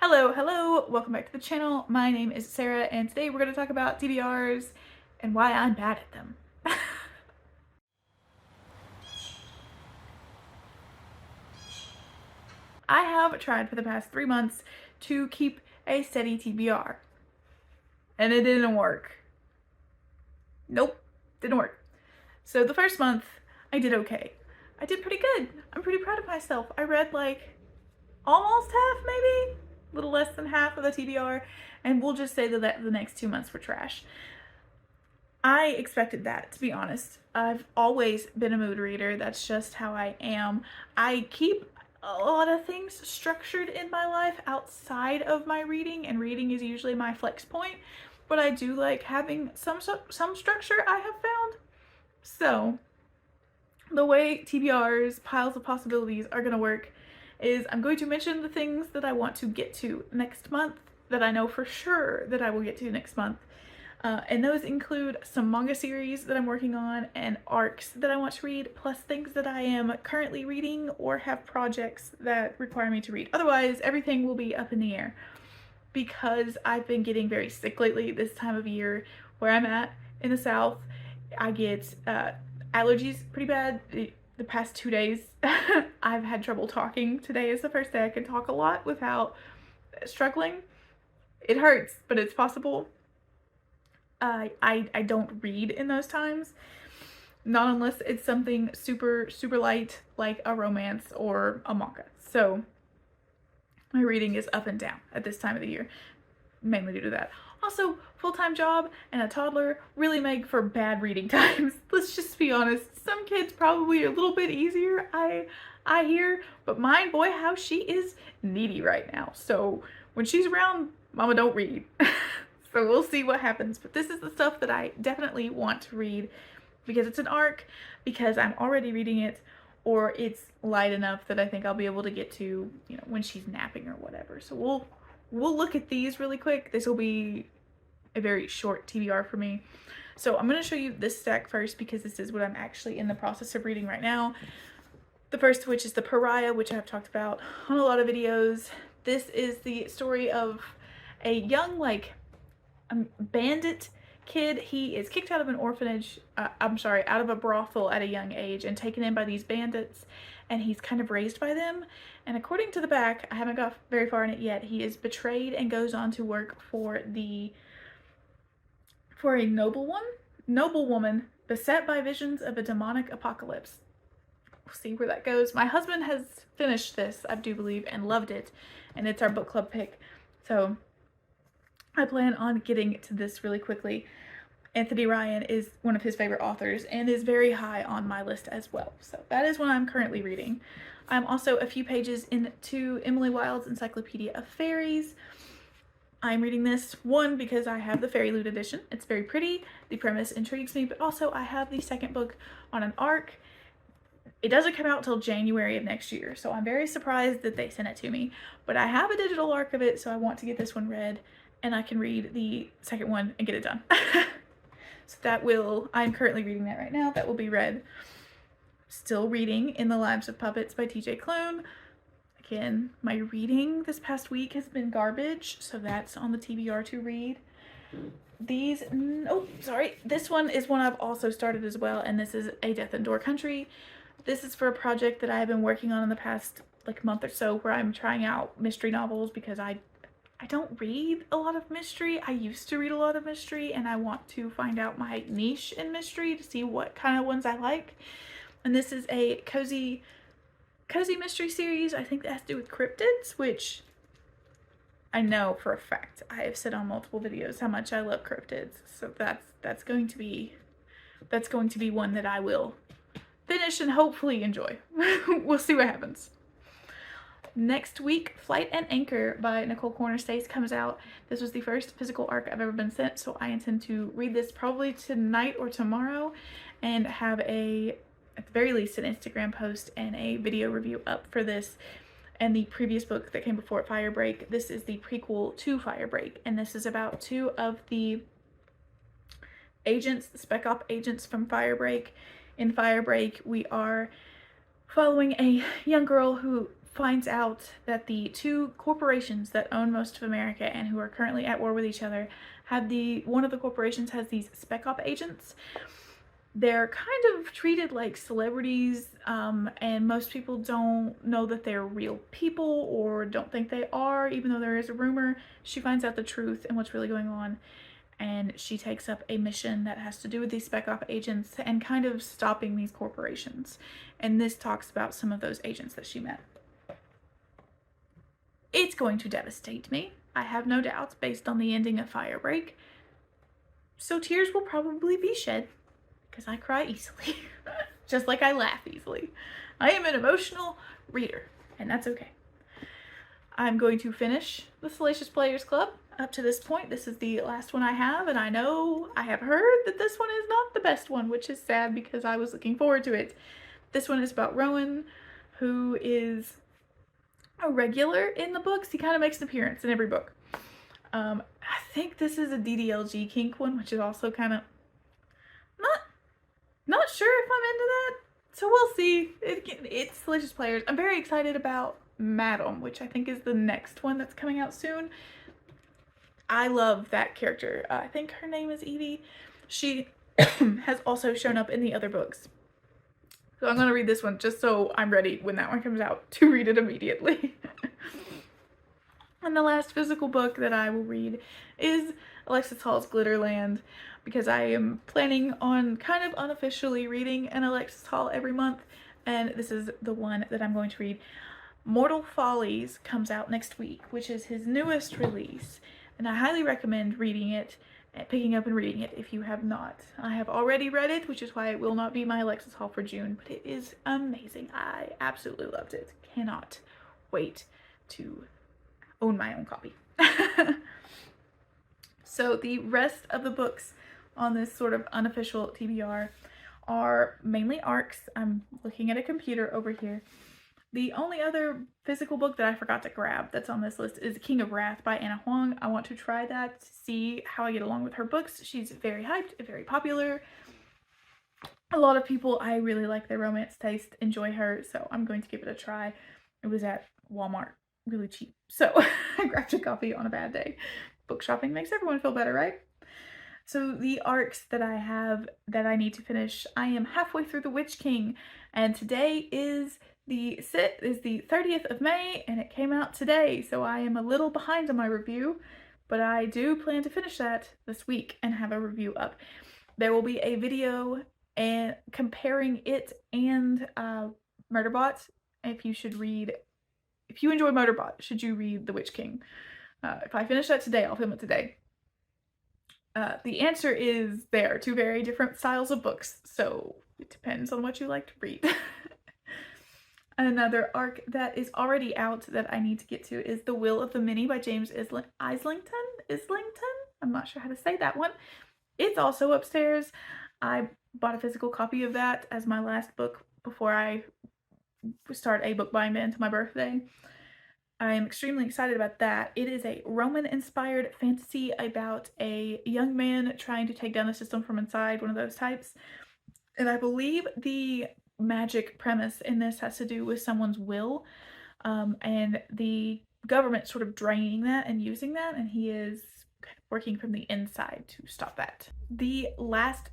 Hello, welcome back to the channel. My name is Sarah and today we're going to talk about TBRs and why I'm bad at them. I have tried for the past 3 months to keep a steady TBR and it didn't work. Nope, didn't work. So the first month I did okay. I did pretty good. I'm pretty proud of myself. I read like almost half, maybe a little less than half of the TBR, and we'll just say that the next 2 months were trash. I expected that, to be honest. I've always been a mood reader. That's just how I am. I keep a lot of things structured in my life outside of my reading, and reading is usually my flex point, but I do like having some structure, I have found. So the way TBR's piles of possibilities are going to work is I'm going to mention the things that I want to get to next month, that I know for sure that I will get to next month. And those include some manga series that I'm working on and arcs that I want to read, plus things that I am currently reading or have projects that require me to read. Otherwise, everything will be up in the air because I've been getting very sick lately this time of year. Where I'm at in the South, I get allergies pretty bad. The past 2 days, I've had trouble talking. Today is the first day I can talk a lot without struggling. It hurts, but it's possible. I don't read in those times, not unless it's something super light like a romance or a manga. So my reading is up and down at this time of the year, mainly due to that. Also, full-time job and a toddler really make for bad reading times. Let's just be honest. Some kids probably a little bit easier, I hear, but mine, boy, how she is needy right now. So when she's around, mama don't read. So we'll see what happens, but this is the stuff that I definitely want to read because it's an arc, because I'm already reading it, or it's light enough that I think I'll be able to get to, when she's napping or whatever. So we'll look at these really quick. This will be a very short TBR for me. So I'm going to show you this stack first because this is what I'm actually in the process of reading right now. The first of which is The Pariah, which I've talked about on a lot of videos. This is the story of a young, bandit kid. He is kicked out of an orphanage, out of a brothel at a young age and taken in by these bandits, and he's kind of raised by them. And according to the back, I haven't got very far in it yet, he is betrayed and goes on to work for a noblewoman beset by visions of a demonic apocalypse. We'll see where that goes. My husband has finished this, I do believe, and loved it, and it's our book club pick. So I plan on getting to this really quickly. Anthony Ryan is one of his favorite authors and is very high on my list as well. So that is what I'm currently reading. I'm also a few pages into Emily Wilde's Encyclopedia of Fairies. I'm reading this, one, because I have the Fairy Loot edition. It's very pretty. The premise intrigues me, but also I have the second book on an arc. It doesn't come out till January of next year, so I'm very surprised that they sent it to me. But I have a digital arc of it, so I want to get this one read, and I can read the second one and get it done. So I'm currently reading that right now. That will be read. Still reading In the Lives of Puppets by TJ Klune. Again, my reading this past week has been garbage, so that's on the TBR to read. This one is one I've also started as well, and this is A Death in Door Country. This is for a project that I have been working on in the past month or so, where I'm trying out mystery novels because I don't read a lot of mystery. I used to read a lot of mystery, and I want to find out my niche in mystery to see what kind of ones I like. And this is a cozy mystery series. I think that has to do with cryptids, which I know for a fact. I have said on multiple videos how much I love cryptids. So that's going to be one that I will finish and hopefully enjoy. We'll see what happens. Next week, Flight and Anchor by Nicole Corner-Stace comes out. This was the first physical arc I've ever been sent, so I intend to read this probably tonight or tomorrow and have at the very least, an Instagram post and a video review up for this and the previous book that came before it, Firebreak. This is the prequel to Firebreak, and this is about two of the agents, the spec op agents from Firebreak. In Firebreak, we are following a young girl who finds out that the two corporations that own most of America and who are currently at war with each other have one of the corporations has these spec op agents. They're kind of treated like celebrities, and most people don't know that they're real people or don't think they are, even though there is a rumor. She finds out the truth and what's really going on, and she takes up a mission that has to do with these spec op agents and kind of stopping these corporations. And this talks about some of those agents that she met. It's going to devastate me, I have no doubts, based on the ending of Firebreak. So tears will probably be shed, because I cry easily, just like I laugh easily. I am an emotional reader, and that's okay. I'm going to finish the Salacious Players Club. Up to this point, this is the last one I have, and I know I have heard that this one is not the best one, which is sad because I was looking forward to it. This one is about Rowan, who is a regular in the books. He kind of makes an appearance in every book. I think this is a DDLG kink one, which is also kind of not sure if I'm into that, so we'll see. It's Salacious Players. I'm very excited about Madam, which I think is the next one that's coming out soon. I love that character. I think her name is Evie. She has also shown up in the other books. So I'm going to read this one just so I'm ready when that one comes out to read it immediately. And the last physical book that I will read is Alexis Hall's Glitterland, because I am planning on kind of unofficially reading an Alexis Hall every month, and this is the one that I'm going to read. Mortal Follies comes out next week, which is his newest release, and I highly recommend reading it and picking up and reading it if you have not. I have already read it, which is why it will not be my Alexis Hall for June, but it is amazing. I absolutely loved it. Cannot wait to own my own copy. So the rest of the books on this sort of unofficial TBR are mainly arcs. I'm looking at a computer over here. The only other physical book that I forgot to grab that's on this list is King of Wrath by Anna Huang. I want to try that to see how I get along with her books. She's very hyped, very popular. A lot of people, I really like their romance taste, enjoy her, so I'm going to give it a try. It was at Walmart, really cheap, so I grabbed a copy on a bad day. Book shopping makes everyone feel better, right? So the arcs that I have that I need to finish, I am halfway through The Witch King, and today is the 30th of May, and it came out today, so I am a little behind on my review, but I do plan to finish that this week and have a review up. There will be a video and comparing it and Murderbot. If you enjoy Murderbot, should you read The Witch King? If I finish that today, I'll film it today. The answer is there are two very different styles of books, so it depends on what you like to read. Another arc that is already out that I need to get to is The Will of the Many by James Islington? I'm not sure how to say that one. It's also upstairs. I bought a physical copy of that as my last book before I start a book buying into my birthday. I am extremely excited about that. It is a Roman-inspired fantasy about a young man trying to take down the system from inside, one of those types. And I believe the magic premise in this has to do with someone's will, and the government sort of draining that and using that, and he is kind of working from the inside to stop that. The last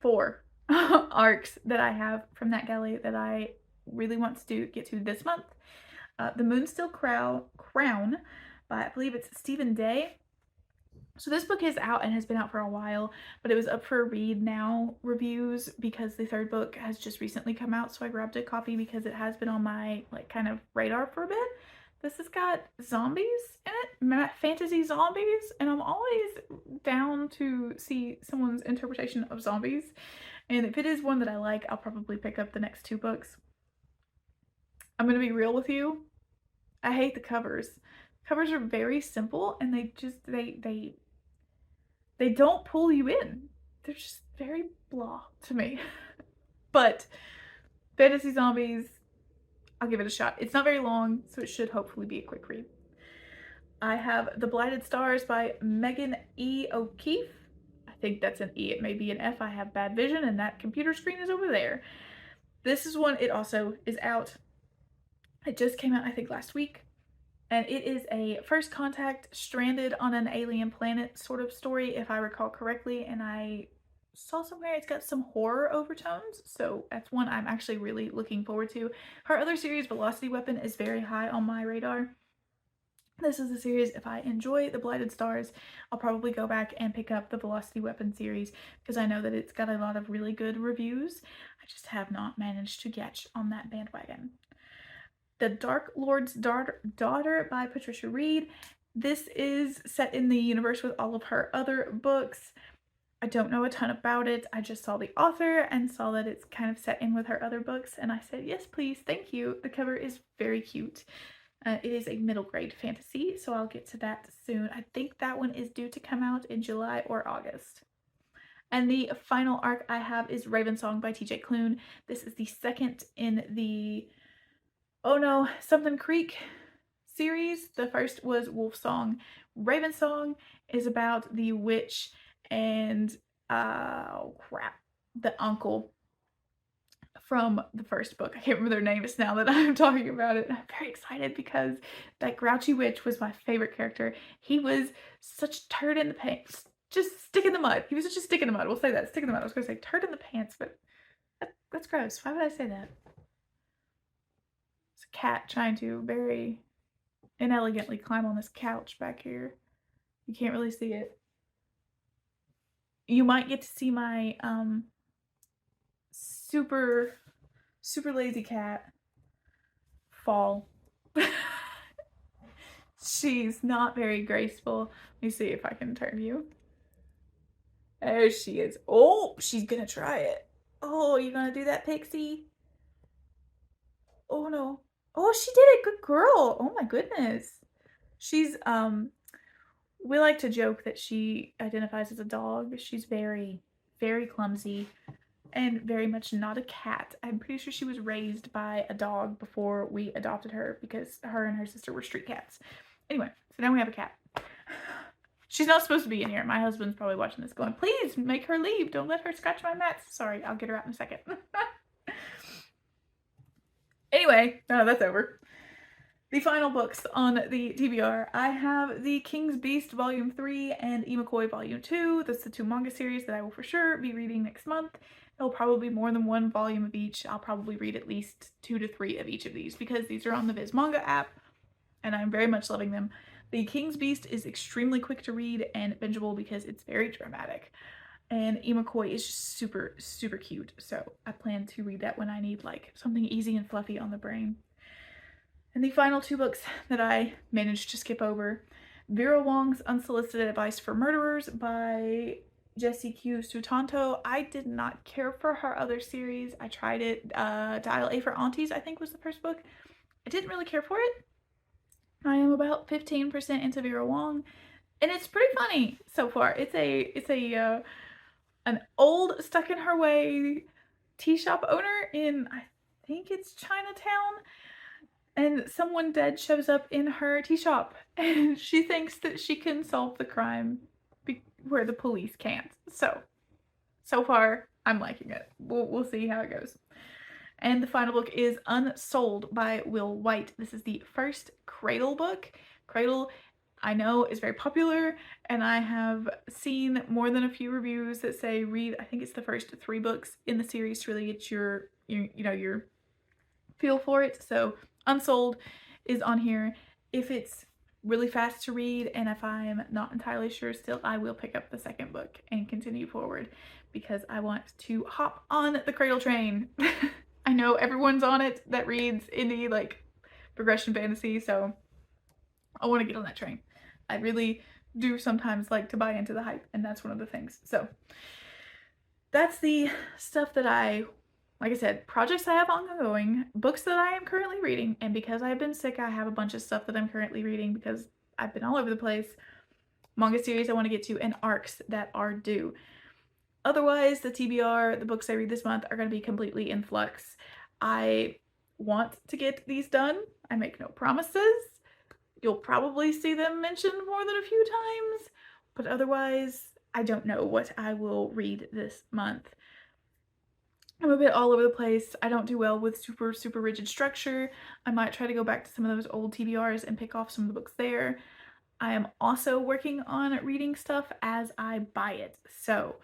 four arcs that I have from that galley that I really want to get to this month. The Moonstill Crown by, I believe it's Stephen Day. So this book is out and has been out for a while, but it was up for read now reviews because the third book has just recently come out, so I grabbed a copy because it has been on my kind of radar for a bit. This has got zombies in it, fantasy zombies, and I'm always down to see someone's interpretation of zombies, and if it is one that I like, I'll probably pick up the next two books. I'm gonna be real with you. I hate the covers. Covers are very simple, and they don't pull you in. They're just very blah to me. But fantasy zombies, I'll give it a shot. It's not very long, so it should hopefully be a quick read. I have The Blighted Stars by Megan E. O'Keefe. I think that's an E. It may be an F. I have bad vision, and that computer screen is over there. This is one, it also is out. It just came out, I think, last week. And it is a first contact stranded on an alien planet sort of story, if I recall correctly. And I saw somewhere it's got some horror overtones, so that's one I'm actually really looking forward to. Her other series, Velocity Weapon, is very high on my radar. This is a series, if I enjoy The Blighted Stars, I'll probably go back and pick up the Velocity Weapon series because I know that it's got a lot of really good reviews. I just have not managed to catch on that bandwagon. The Dark Lord's Daughter by Patricia Reed. This is set in the universe with all of her other books. I don't know a ton about it. I just saw the author and saw that it's kind of set in with her other books, and I said, yes, please, thank you. The cover is very cute. It is a middle grade fantasy, so I'll get to that soon. I think that one is due to come out in July or August. And the final arc I have is Ravensong by TJ Klune. This is the second in the Oh No, Something Creek series. The first was Wolfsong. Ravensong is about the witch and the uncle from the first book. I can't remember their names now that I'm talking about it. I'm very excited because that grouchy witch was my favorite character. He was such a turd in the pants. Just stick in the mud. He was such a stick in the mud. We'll say that. Stick in the mud. I was going to say turd in the pants, but that's gross. Why would I say that? It's a cat trying to very inelegantly climb on this couch back here. You can't really see it. You might get to see my super lazy cat fall. She's not very graceful. Let me see if I can turn you. There she is. Oh, she's gonna try it. Oh, you gonna do that, Pixie? Oh no. Oh, she did it. Good girl. Oh my goodness. She's we like to joke that she identifies as a dog. She's very clumsy and very much not a cat. I'm pretty sure she was raised by a dog before we adopted her because her and her sister were street cats. Anyway, so now we have a cat. She's not supposed to be in here. My husband's probably watching this going, please make her leave. Don't let her scratch my mats. Sorry, I'll get her out in a second. Anyway, that's over. The final books on the TBR, I have The King's Beast Volume 3 and E. McCoy Volume 2. That's the two manga series that I will for sure be reading next month. There'll probably be more than one volume of each. I'll probably read at least 2 to 3 of each of these because these are on the Viz Manga app and I'm very much loving them. The King's Beast is extremely quick to read and bingeable because it's very dramatic. And E. McCoy is just super cute. So I plan to read that when I need like something easy and fluffy on the brain. And the final 2 books that I managed to skip over, Vera Wong's Unsolicited Advice for Murderers by Jessie Q. Sutanto. I did not care for her other series. I tried it. Dial A for Aunties, I think, was the first book. I didn't really care for it. I am about 15% into Vera Wong, and it's pretty funny so far. It's an old stuck in her way tea shop owner in, I think it's Chinatown, and someone dead shows up in her tea shop and she thinks that she can solve the crime where the police can't. So far I'm liking it. We'll see how it goes. And the final book is Unsold by Will White. This is the first Cradle book. Cradle, I know, is very popular, and I have seen more than a few reviews that say read, I think it's the first 3 books in the series to really get your feel for it. So Unsold is on here. If it's really fast to read and if I'm not entirely sure still, I will pick up the second book and continue forward because I want to hop on the Cradle train. I know everyone's on it that reads indie like progression fantasy, so I want to get on that train. I really do sometimes like to buy into the hype, and that's one of the things. So that's the stuff that like I said, projects I have ongoing, books that I am currently reading, and because I've been sick, I have a bunch of stuff that I'm currently reading because I've been all over the place. Manga series I want to get to, and arcs that are due. Otherwise, the TBR, the books I read this month, are going to be completely in flux. I want to get these done. I make no promises. You'll probably see them mentioned more than a few times, but otherwise, I don't know what I will read this month. I'm a bit all over the place. I don't do well with super, super rigid structure. I might try to go back to some of those old TBRs and pick off some of the books there. I am also working on reading stuff as I buy it. So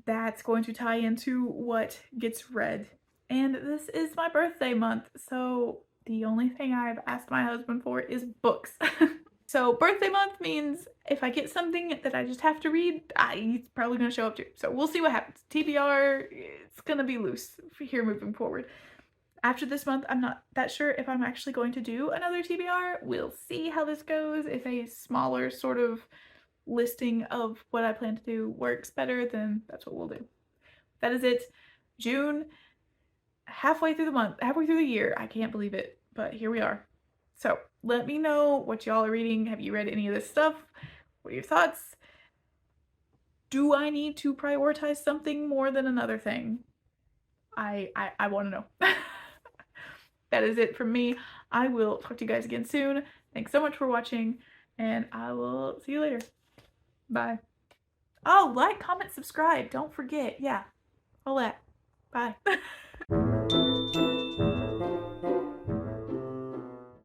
that's going to tie into what gets read. And this is my birthday month, so the only thing I've asked my husband for is books. So birthday month means if I get something that I just have to read, he's probably going to show up too. So we'll see what happens. TBR, it's going to be loose here moving forward. After this month, I'm not that sure if I'm actually going to do another TBR. We'll see how this goes. If a smaller sort of listing of what I plan to do works better, then that's what we'll do. That is it. June, halfway through the month, halfway through the year. I can't believe it, but here we are. So let me know what y'all are reading. Have you read any of this stuff? What are your thoughts? Do I need to prioritize something more than another thing? I want to know. That is it from me. I will talk to you guys again soon. Thanks so much for watching, and I will see you later. Bye. Oh, like, comment, subscribe. Don't forget. Yeah, all that. Bye.